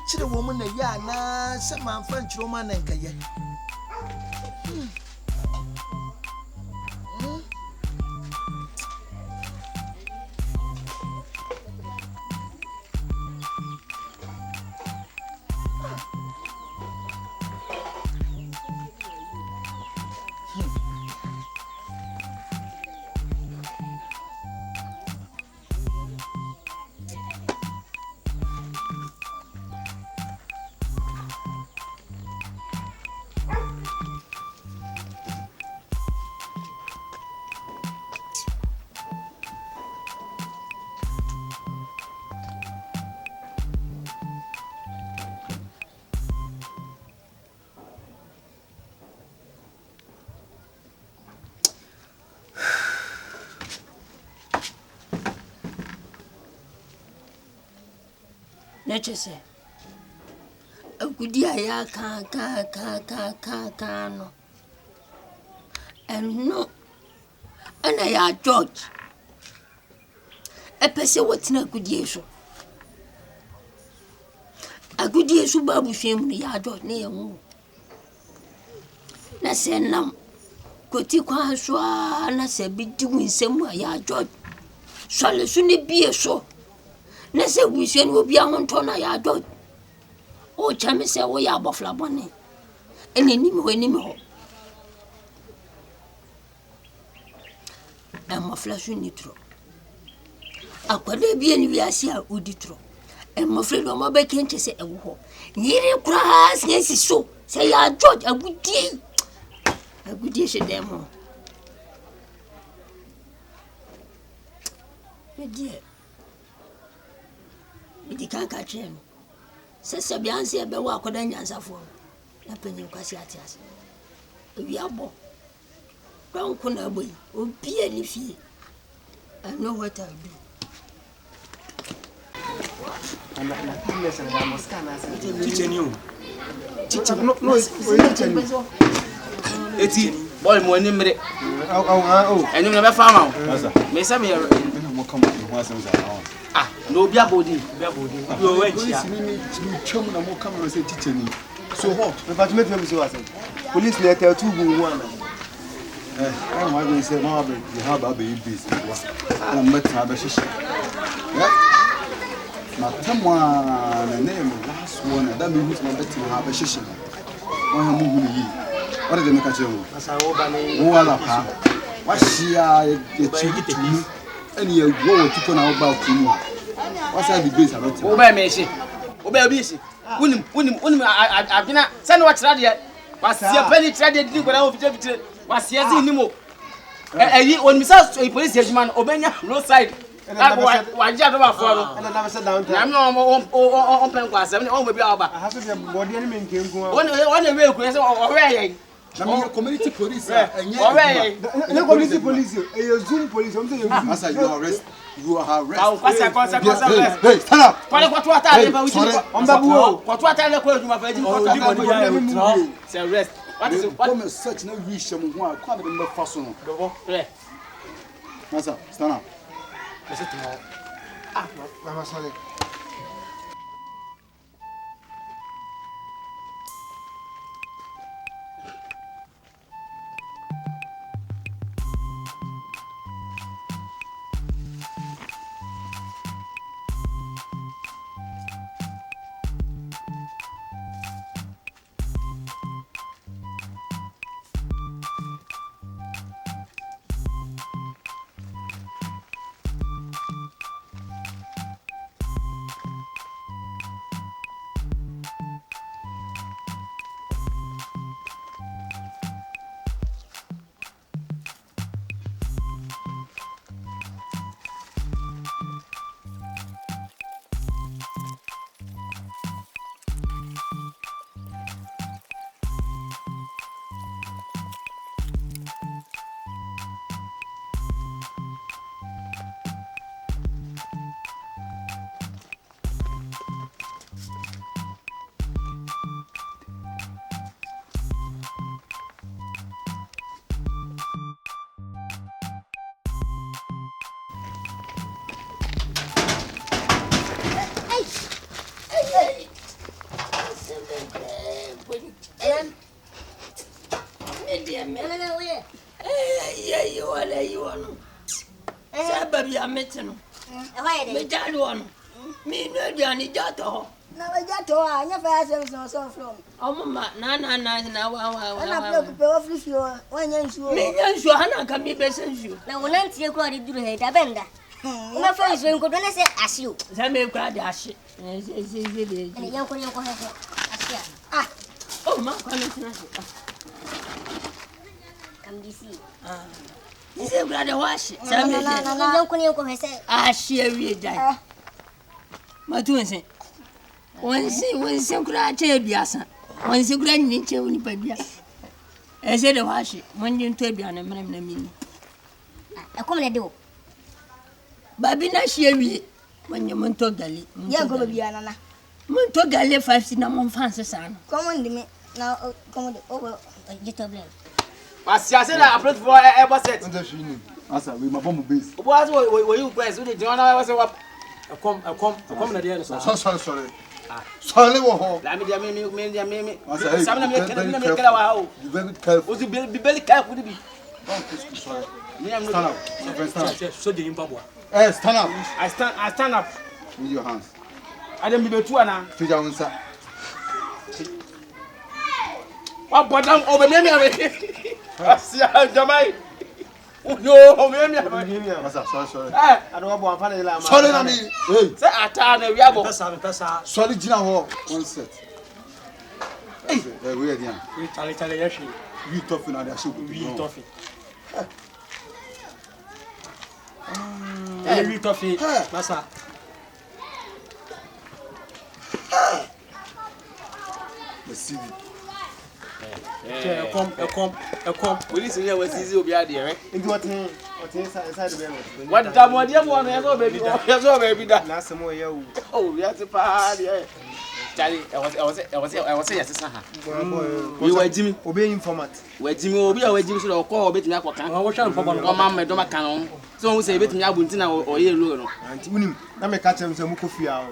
chire woman na ya na se man fan chiro man nka ye. Nature say, a good dear no, and no, and I are George. A person what's not good year so. A good year so babu shame the yard George near moon. Na say nam, Cotica swa, na say be doing somewhere yard George. Shall soon be a show. Na se wisen wo bia ho ntona ya do o chame se wo ya bofla bone eneni me ho amma flashu nitro akwade bia ni wiase a oditro emma fre do ma be kente se ewo ho yiri kura sensi so se ya George agudie she dem ho me die Midi kanka chenu. Sese biansi ebe wa akoda nyansafo. Na penye kwasi atiase. Ewi abo. Don kuna boy. Obi ani fie. I know what I'll do. Teacher you. Teacher no teacher. Eti boy mo Enibre. Oh. Enim na be farm am. Me say me mo come ho asem za. Ah, no be abodi. You went here. Chum na mo come say teacher ni. So what? But me tell me so asem. Police na tell two gun one. I want to say no be you have a baby base. I met her be shishi. Yeah. Na tamwa na name last one that me who's my bet na have shishi. Wọ́n mu hu ni. What did they make a show? Asa wo ba ni. Wo ala pa. Wa shia ye chi. Any a go to put out about you. What's that the base about? Oba me shi. Oba bi shi. Unim abina say no watch radio. Wasia penny trade di ko na ofitire. Wasia zi nimo. Eyi on misa police agent obenya roadside. Wajia do ba fo no. And I said down. Na me on pen kwa asem ni on be aba. I have to be body any men can go. On we ku say ore yen. Na community police. Ore yen. No community police. A Zoom police. I'm saying Asa you arrest. You are arrested. Oh, hey, stand up. Kwale kwa tu atale ba wuti. On ba buo. Kwa tu atale kwa ejuma fa ejima kwa ta. Say arrest. What is it? Come search na wi sham ho a kwa be me fa so no. Dobo. Masa, stand up. Listen to me. Ah, mama sorry. you are. Baby, I'm meeting. Me tell one. Me no Johnny Jato. Na Jato, I never asked him so from. Oh, Mamma, na. And I play off with you. When you show me, you Hannah can be best as you. Now, when I see you go to do it, I bend that. My face when go to say, as you. That may cry that shit. And a young one, ah, oh, my goodness. come to see. You say, brother, wash it. I share with that. My twins. Once you cry, Biasa. Once you grand nature, when you pay Bia. I said, wash it. When you tell Biana, Mamma, I come and do. Baby, not share with when you Monto Gali. You're going to be Anna. Monto Gali 5 cinnamon fancy son. Come on, me now, come over. Get a blame. I said I applied for a set. Asa, we my bomb base. What were you guys? Did you know I was a Akomm at the end? Sorry. Sorry, let me. Some of them make a wow. You very careful. Was you be very careful to be? Sorry. Stand up. So the Impabwa. Stand up. I stand up. With your hands. I don't be two and Figure on, sir. What bottom over me? I see how Jamai. No, sorry. I don't want to Sorry, Nami. Hey, say I turn a real sorry, Gina. One set. Hey, we are there. We tough in our ship. We tough. We tough. Massa. The city. Akomm. We listen here. What's easy? Be out there, right? Into what inside the bed? What the more dear one? Yes, baby. Last some more you. Oh, yes, party. Charlie, I was saying, yes, We were Jimmy. Obey informant. Where Jimmy will be away, Jimmy should call a bit now. I was trying to pop on Mamma Doma Canon. So we say, bit me out or yellow. And Timunim, I may catch him some Mukofia.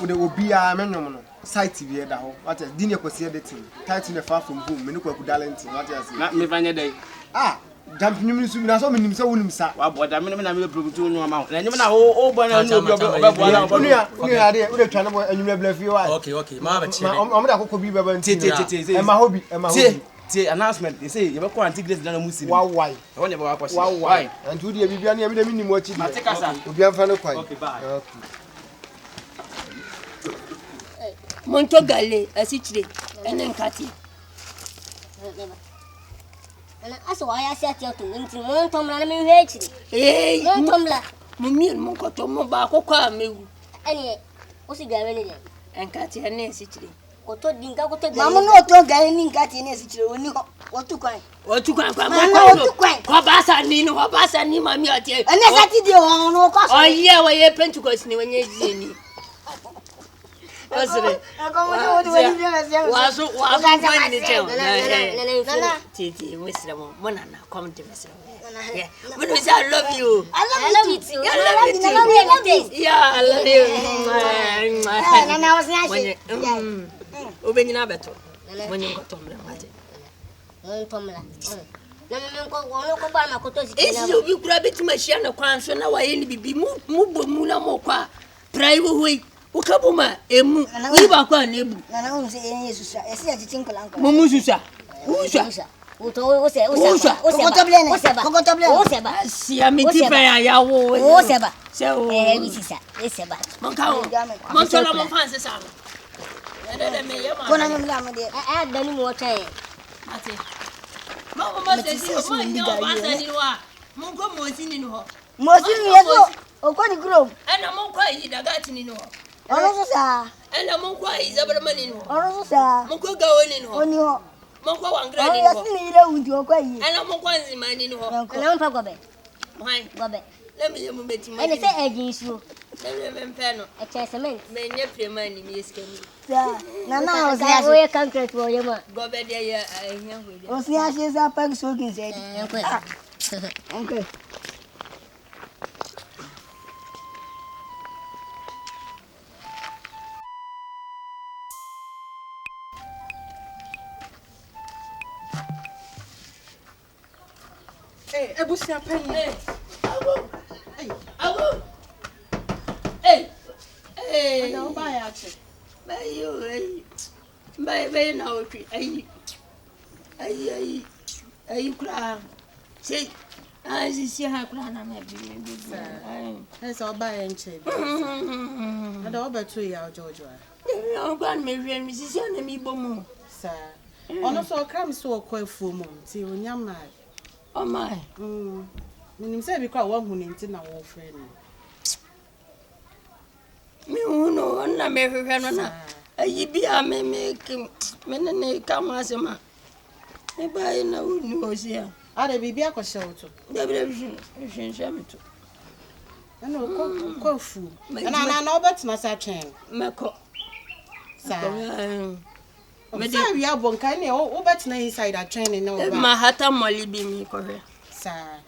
Would it be a man? Sight TV at home. What a dinner was here the team. Tight in the far from whom Minuko could dalent. Not me find a day. Ah, dumping him in so many so wouldn't say. What I mean, I will prove to no amount. And you know, oh, but I know you're trying to and you never left you. Okay, Mamma, I'm could be and my hobby and my announcement. They say you're quite tickets than a Muslim. Why? I want to why? And to the Vivian, every minute watching. Take us to be a fellow quite. Okay, bye. Monto Gale, a city, and then Catty. And that's why I said to him, Montom, and I'm in Hey, Montomla, Mummy, Moncoto, Mobako, me. any what's he going And Catty, and Nancy. What told Dinka? Mamma, no, don't get any cat in a situation. What to cry? What to cry? Wabasa, Nino, Wabasa, Nima, and that's it. No cost. Oh, yeah, why you Pentecost when you're Jenny. Was it? Titi, Wisdom, Monana, come to me. When was I love you? I love you too. I love you. Yeah, I love you. And I was Open your battle when you got Tomla. If you grab it to my shana, so now I ain't be moved Muna Moqua, private way. Ukabuma, emu, iba kwa nebu. Na na unse Yesu esi achitinko lanko. Mumususa. Usa. Uto ose. Oseba. Si amitipa ya wo. Oseba. Se o. Wisisa. Eseba. Monkawo. Montola monfanse sama. Dede me yema. Kona mla de. Dani mo try. Ate. Mama se si mo nyo basa ni wa. Monko mo sini no. Mo sini yeso. Okoni grom. Ana monko yi daga tini no. Oroso sa. Ela monko yi zabara ni no. Oroso sa. Monko gawo ni no. Oni ho. Monko wangra ni no. Yasini ile unti okwayi. Ela monko nzima ni no. Ana mpa gobe. Mai. Gobe. Let me yemu beti mo. Ene se ejinsu. Let me mpeno. E chasement. Me nye prema ni mi eskemi. Sa. Na o ya concrete wo yema. Gobe de ya ehia hwe. O si a se sa pag so kin se. Okay. Hey, ebusia penny. Hey, Akomm. Hey. Hey. No buy actually. Bye now. Ay, kura. Say, I see how kura na me bi. Let's all buy and check. I don't bet 2 years, George. I'm going to marry Mrs. Enemy Bomo. Sir. On so come so quite full moon. See when you're mad. Oh my. When you say because one who needs in our friend. Me uno, I'm not married. I be a make men come as a man. Maybe I know who here. Are they be a show to? I know, go fool. And I know that's not such a Mako. Sir. We are one kind of bet inside a training. My hat and Molly be me correct. Sir.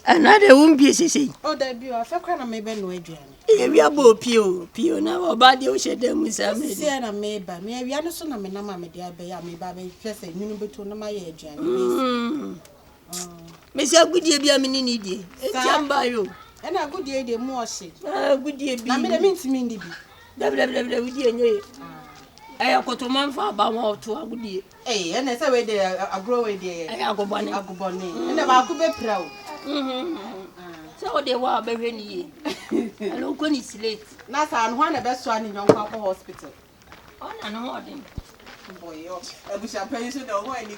Another won't be see. Oh, that be a fair kind of maybe no Adrian. We are both pio now, about the ocean, them with some. Sierra may by me. We are so na me na ma me dia be ya me ba be just say you beto na my Adrian. Mr. Good year be a minute. Jamba you. And a good year, the more shit. Good year be. I mean, I mean to me, Debbie. I have got a man for about 2 good year. Eh, and that's a way they are growing there. I have got one, and I could be proud. So they were very near. I look when it's late. Nasa and one of best one in Young Papa Hospital. Oh, I know what boy, I wish I pay you to know why you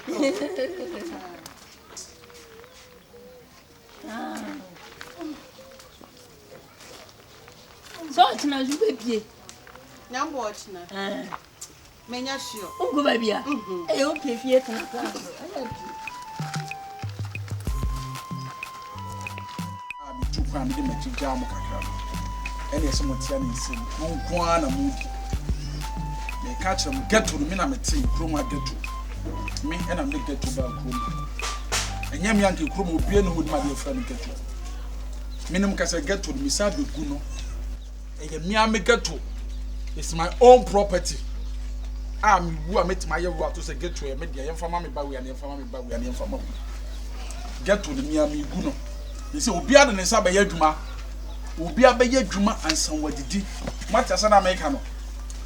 so it's not you, baby. Now, watch now. May I sure? Oh, go, baby. I hope if you can. Two crowns in the jam. And yes, someone telling you, no one a movie. May catch them, get to the minute, say, Chroma get to me, and I'm not get to Balcoma. And young Yankee Chroma will be in with my dear friend get to. Minimum can say get to the Misabi Guno. And Miami get to. It's my own property. I'm who I met my year to say get to a media for mammy, but we are near for mammy, but we are near for mammy. Get to the Miami Guno. You say, we'll be out in the Sabaya Juma. We'll be a Bay Juma and somewhere did. Much as an American.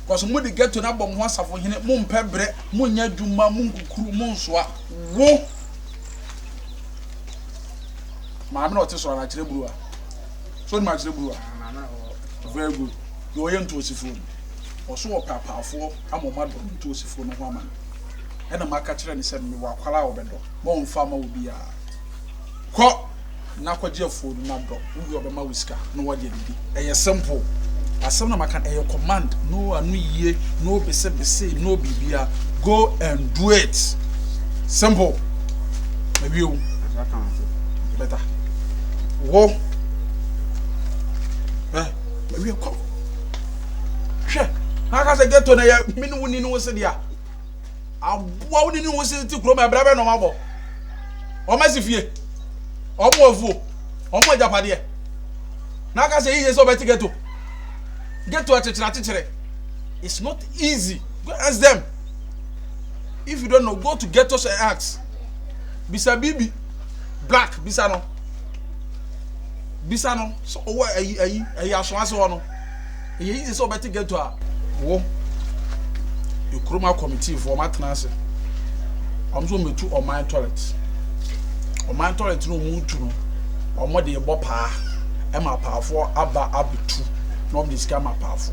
Because when they get to number once of him, Moon Pebre, Munya Juma, Munku, Monswa, Wo. My notice on a Trebua. So much Trebua. Very good. You are into a phone. Or so a papa for I'm a mother into a phone of woman. And a market and said me while Kala Bendo. Mon farmer will be a cop. Nakwa food na drop. We obema whisker. No what you did. A simple. As some of can a command. No a new year. No be say no bibia. Go and do it. Simple. Maybe you better. Wo. Maybe you come. Sure. How can I get to the minimum in no city? I won't know what's to grow my brother no more. Or massive year. Omo japade na ka say yes obeti get to a teacher. It's not easy. Go ask them. If you don't know, go to get us and ask. Bisa bibi black bisa no so what ayi aso aso no eyi so obeti get to a wo you chroma committee for maintenance am so metu on my toilet. O man toilet no mutu no o mo de bo pa e ma pa fo aba abetu no be sika ma pa fo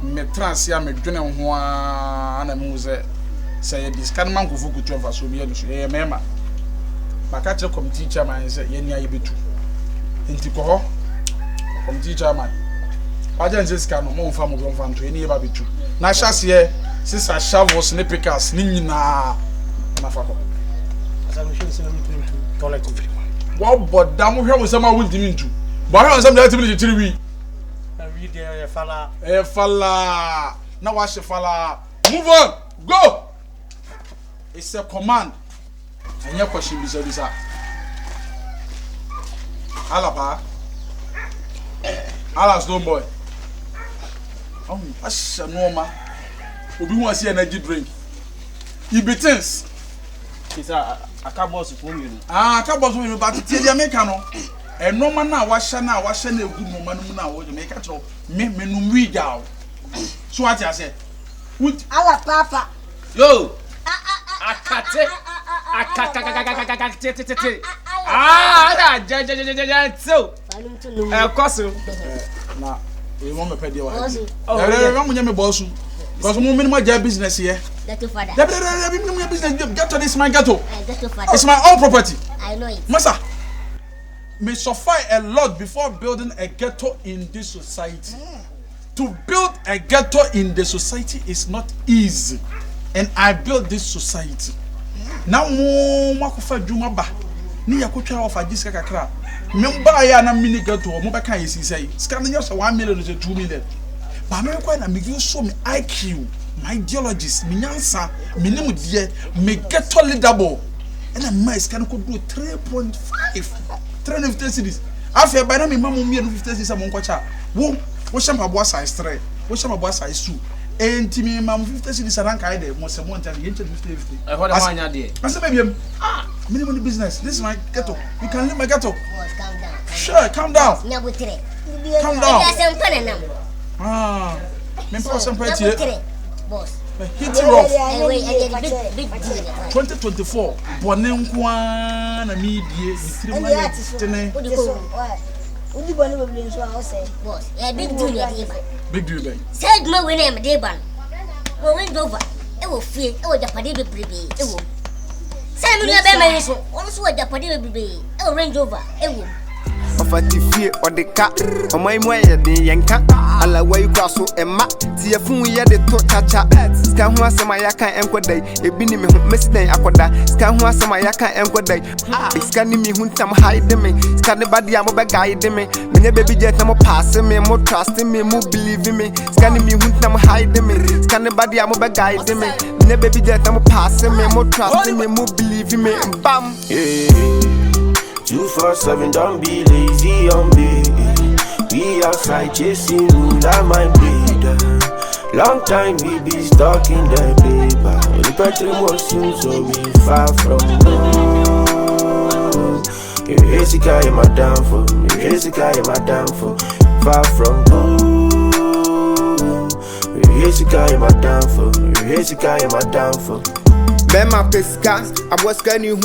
me trans ya me dwene ho a na me say ye diskan man ko fuku twa so bi ye no so ye mema maka che committee chairman say ye nia ye betu enti ko ho committee chairman aja nse sika no mo mfa mo mfa nto ye ni ye ba betu na hyase ye sisa shavos ne pickers ni nyina na fa ko toilet free. What but damn here was some will into. But I was some that to we. Read there fella. Fella. Now watch the fella. Move on. Go. It's a command. And your question is Alaba. Alas no boy. Oh, that's normal. Obi want see energy drink. He be things. It's a boss for me. Aka boss me but tie dia make no. Enoma na wa hye na egu noma no na wo make tro me num wi jaw. So what you say? Ala papa. Yo. Akate. Akate. Ah, so. Koso. Na e won me pede wa. Oh, me boss. Because we minimum job business here. That's your father. Business ghetto this my ghetto. That's your father. It's my own property. I know it. Masa, me suffer a lot before building a ghetto in this society. To build a ghetto in the society is not easy, and I built this society. Now mo makofa djuma ba. Ni yakotwa ofa jiska kakra. Memba ya na mini ghetto mo be kan yesi say. Scan nya so 1 million to 2 million. But me kwa na me show me IQ, my ideologies, me nyansa, me nemu die, me ghetto leaderable. And a mice can go do 3.5 350 cities. After by na me mamu me 50 cities am nkwacha. Wo shamba boa size 3, wo shamba boa size 2. Enti me mamu 50 cities aranka ide mo se mo ntan ye 50 50. I heard about nya there. I say maybe minimum business. This is my ghetto. You can leave my ghetto. Boss, calm down. Sure, calm down. Calm down. Me person pay here. Boss. Hit it off. Big 2024. Bone nkwa na me die three months tene. Udi bone we blin so I say. Boss, big deal dey ban. Big deal dey. Said no we name dey ban. Go win over. E wo fie, e wo japade bebrebe. E wo. Say me no be me so. Ono so wo japade bebrebe. E wo Range Rover. E wo. Ofatifie odeka omoimu yede yenka ala wayi kwaso emma tiefun yede to chacha ska hu asema yaka enkodai ebi ni me hu mesiden akoda ska hu asema yaka enkodai ska ni mi hu ntam hide me ska ne badi am be guide me menye baby jet na mo pass me mo trust me mo believe me ska ni mi hu ntam hide me ska ne badi am be guide me menye baby jet na mo pass me mo trust me mo believe me bam 247, don't be lazy on me. We outside chasing moonlight, my breeder. Long time we be stuck in the paper. The petrol machine, so we far from home. Jessica, you're my downfall. Jessica, you're my downfall. Far from home. Jessica, you're my downfall. Jessica, you're my downfall. Bema pesca, I was going